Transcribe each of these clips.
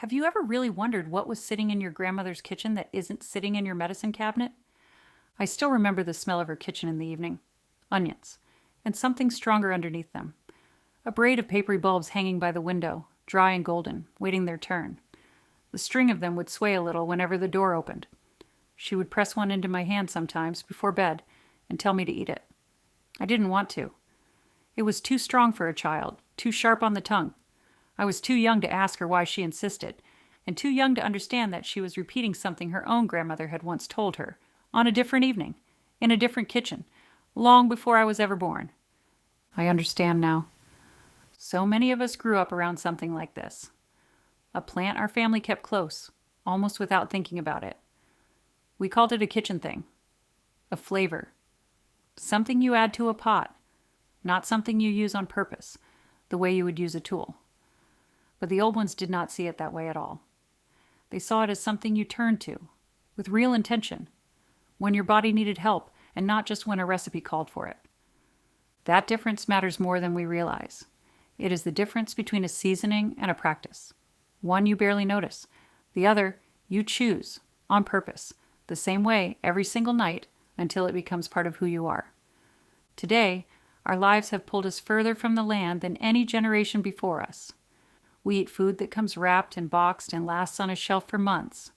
Have you ever really wondered what was sitting in your grandmother's kitchen that isn't sitting in your medicine cabinet? I still remember the smell of her kitchen in the evening. Onions. And something stronger underneath them. A braid of papery bulbs hanging by the window, dry and golden, waiting their turn. The string of them would sway a little whenever the door opened. She would press one into my hand sometimes, before bed, and tell me to eat it. I didn't want to. It was too strong for a child, too sharp on the tongue. I was too young to ask her why she insisted, and too young to understand that she was repeating something her own grandmother had once told her, on a different evening, in a different kitchen, long before I was ever born. I understand now. So many of us grew up around something like this. A plant our family kept close, almost without thinking about it. We called it a kitchen thing. A flavor. Something you add to a pot, not something you use on purpose, the way you would use a tool. But the old ones did not see it that way at all. They saw it as something you turned to, with real intention, when your body needed help and not just when a recipe called for it. That difference matters more than we realize. It is the difference between a seasoning and a practice. One you barely notice. The other you choose, on purpose, the same way every single night until it becomes part of who you are. Today, our lives have pulled us further from the land than any generation before us. We eat food that comes wrapped and boxed and lasts on a shelf for months.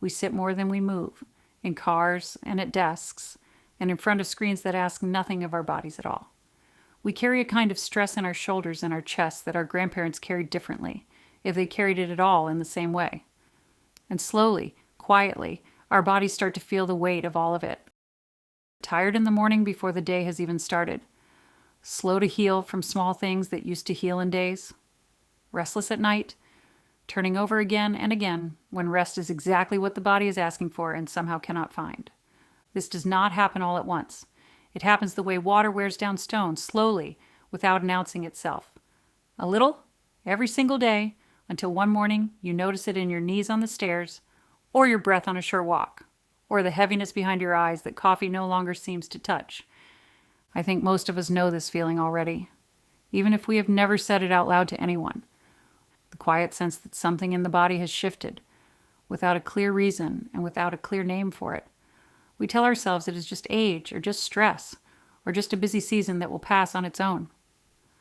We sit more than we move, in cars and at desks, and in front of screens that ask nothing of our bodies at all. We carry a kind of stress in our shoulders and our chests that our grandparents carried differently, if they carried it at all in the same way. And slowly, quietly, our bodies start to feel the weight of all of it. Tired in the morning before the day has even started. Slow to heal from small things that used to heal in days. Restless at night, turning over again and again when rest is exactly what the body is asking for and somehow cannot find. This does not happen all at once. It happens the way water wears down stone, slowly, without announcing itself. A little, every single day, until one morning you notice it in your knees on the stairs, or your breath on a short walk, or the heaviness behind your eyes that coffee no longer seems to touch. I think most of us know this feeling already, even if we have never said it out loud to anyone. The quiet sense that something in the body has shifted, without a clear reason and without a clear name for it. We tell ourselves it is just age, or just stress, or just a busy season that will pass on its own.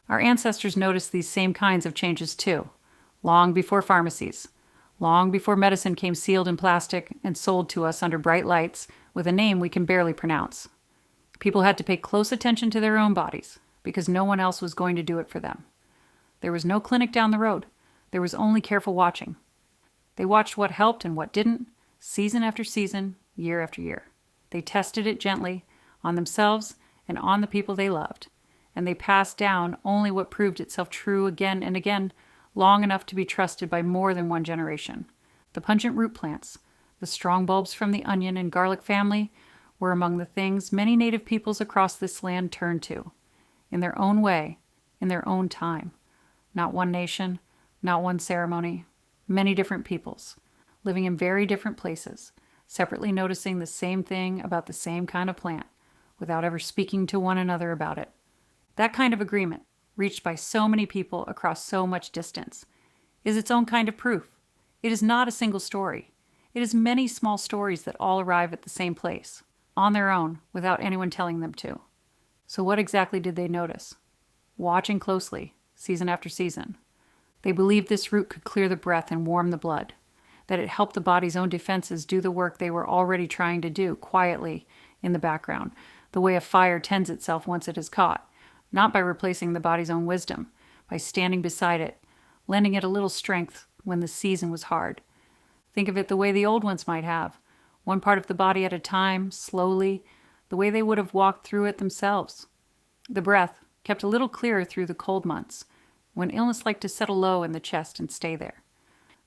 Our ancestors noticed these same kinds of changes too, long before pharmacies, long before medicine came sealed in plastic and sold to us under bright lights with a name we can barely pronounce. People had to pay close attention to their own bodies, because no one else was going to do it for them. There was no clinic down the road. There was only careful watching. They watched what helped and what didn't, season after season, year after year. They tested it gently, on themselves and on the people they loved, and they passed down only what proved itself true again and again, long enough to be trusted by more than one generation. The pungent root plants, the strong bulbs from the onion and garlic family, were among the things many native peoples across this land turned to, in their own way, in their own time. Not one nation, not one ceremony, many different peoples, living in very different places, separately noticing the same thing about the same kind of plant, without ever speaking to one another about it. That kind of agreement, reached by so many people across so much distance, is its own kind of proof. It is not a single story. It is many small stories that all arrive at the same place, on their own, without anyone telling them to. So what exactly did they notice? Watching closely, season after season. They believed this root could clear the breath and warm the blood, that it helped the body's own defenses do the work they were already trying to do quietly in the background, the way a fire tends itself once it is caught, not by replacing the body's own wisdom, by standing beside it, lending it a little strength when the season was hard. Think of it the way the old ones might have, one part of the body at a time, slowly, the way they would have walked through it themselves. The breath kept a little clearer through the cold months, when illness liked to settle low in the chest and stay there.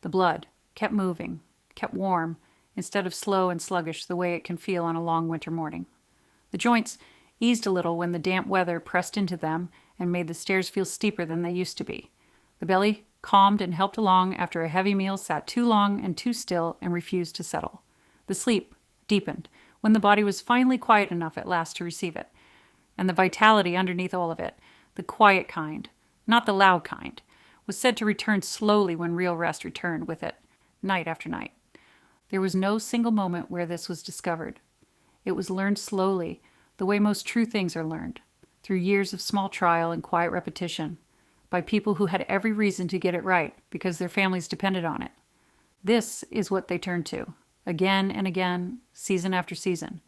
The blood kept moving, kept warm, instead of slow and sluggish the way it can feel on a long winter morning. The joints eased a little when the damp weather pressed into them and made the stairs feel steeper than they used to be. The belly calmed and helped along after a heavy meal sat too long and too still and refused to settle. The sleep deepened when the body was finally quiet enough at last to receive it. And the vitality underneath all of it, the quiet kind, not the loud kind, was said to return slowly when real rest returned with it, night after night. There was no single moment where this was discovered. It was learned slowly, the way most true things are learned, through years of small trial and quiet repetition, by people who had every reason to get it right because their families depended on it. This is what they turned to, again and again, season after season,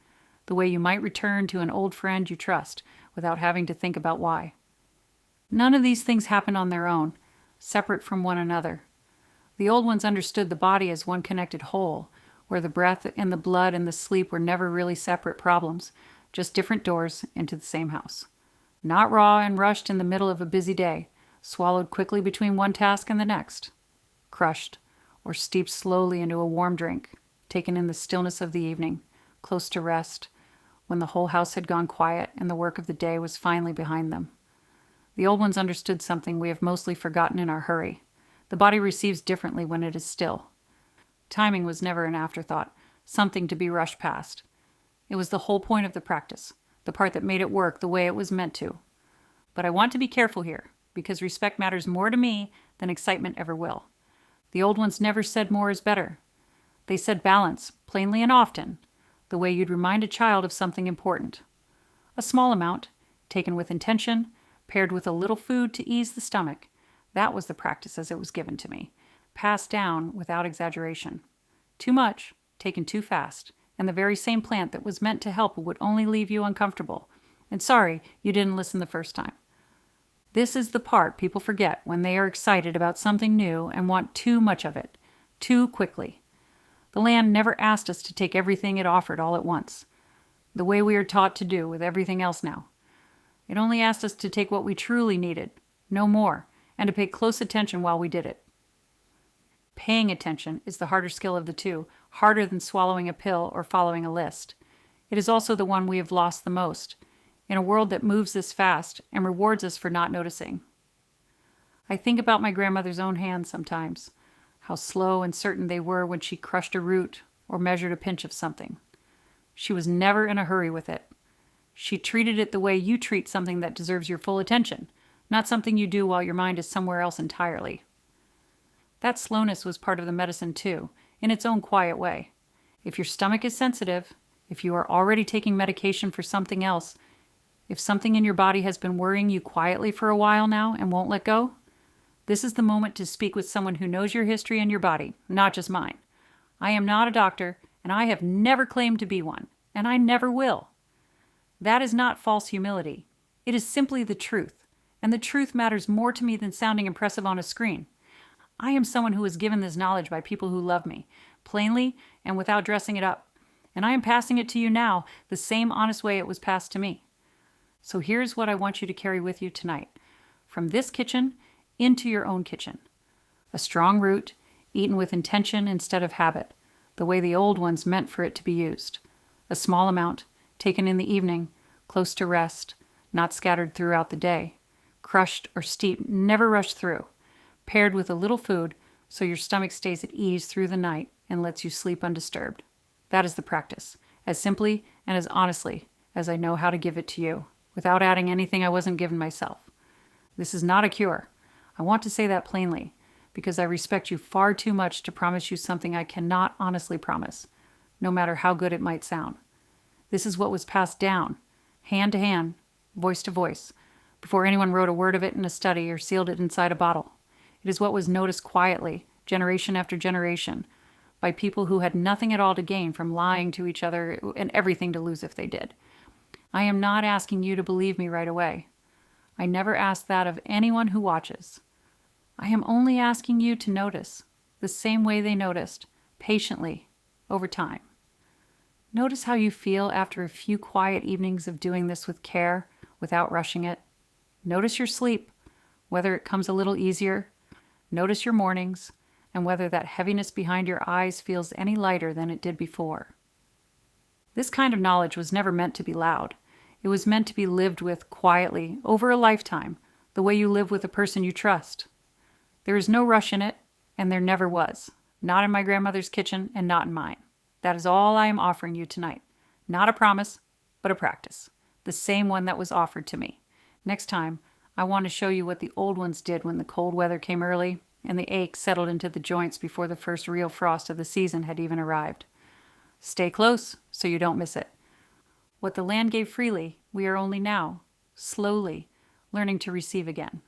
the way you might return to an old friend you trust without having to think about why. None of these things happened on their own, separate from one another. The old ones understood the body as one connected whole, where the breath and the blood and the sleep were never really separate problems, just different doors into the same house. Not raw and rushed in the middle of a busy day, swallowed quickly between one task and the next. Crushed, or steeped slowly into a warm drink, taken in the stillness of the evening, close to rest, when the whole house had gone quiet and the work of the day was finally behind them. The old ones understood something we have mostly forgotten in our hurry. The body receives differently when it is still. Timing was never an afterthought, something to be rushed past. It was the whole point of the practice, the part that made it work the way it was meant to. But I want to be careful here, because respect matters more to me than excitement ever will. The old ones never said more is better. They said balance, plainly and often, the way you'd remind a child of something important. A small amount, taken with intention, paired with a little food to ease the stomach. That was the practice as it was given to me, passed down without exaggeration. Too much, taken too fast, and the very same plant that was meant to help would only leave you uncomfortable. And sorry you didn't listen the first time. This is the part people forget when they are excited about something new and want too much of it, too quickly. The land never asked us to take everything it offered all at once, the way we are taught to do with everything else now. It only asked us to take what we truly needed, no more, and to pay close attention while we did it. Paying attention is the harder skill of the two, harder than swallowing a pill or following a list. It is also the one we have lost the most, in a world that moves this fast and rewards us for not noticing. I think about my grandmother's own hands sometimes, how slow and certain they were when she crushed a root or measured a pinch of something. She was never in a hurry with it. She treated it the way you treat something that deserves your full attention, not something you do while your mind is somewhere else entirely. That slowness was part of the medicine too, in its own quiet way. If your stomach is sensitive, if you are already taking medication for something else, if something in your body has been worrying you quietly for a while now and won't let go, this is the moment to speak with someone who knows your history and your body, not just mine. I am not a doctor, and I have never claimed to be one, and I never will. That is not false humility. It is simply the truth, and the truth matters more to me than sounding impressive on a screen. I am someone who is given this knowledge by people who love me, plainly and without dressing it up, and I am passing it to you now the same honest way it was passed to me. So here's what I want you to carry with you tonight, from this kitchen into your own kitchen. A strong root, eaten with intention instead of habit, the way the old ones meant for it to be used. A small amount, taken in the evening, close to rest, not scattered throughout the day. Crushed or steeped, never rushed through. Paired with a little food so your stomach stays at ease through the night and lets you sleep undisturbed. That is the practice, as simply and as honestly as I know how to give it to you, without adding anything I wasn't given myself. This is not a cure. I want to say that plainly, because I respect you far too much to promise you something I cannot honestly promise, no matter how good it might sound. This is what was passed down, hand to hand, voice to voice, before anyone wrote a word of it in a study or sealed it inside a bottle. It is what was noticed quietly, generation after generation, by people who had nothing at all to gain from lying to each other and everything to lose if they did. I am not asking you to believe me right away. I never ask that of anyone who watches. I am only asking you to notice, the same way they noticed, patiently, over time. Notice how you feel after a few quiet evenings of doing this with care, without rushing it. Notice your sleep, whether it comes a little easier. Notice your mornings, and whether that heaviness behind your eyes feels any lighter than it did before. This kind of knowledge was never meant to be loud. It was meant to be lived with quietly, over a lifetime, the way you live with a person you trust. There is no rush in it, and there never was. Not in my grandmother's kitchen, and not in mine. That is all I am offering you tonight. Not a promise, but a practice. The same one that was offered to me. Next time, I want to show you what the old ones did when the cold weather came early and the ache settled into the joints before the first real frost of the season had even arrived. Stay close so you don't miss it. What the land gave freely, we are only now, slowly, learning to receive again.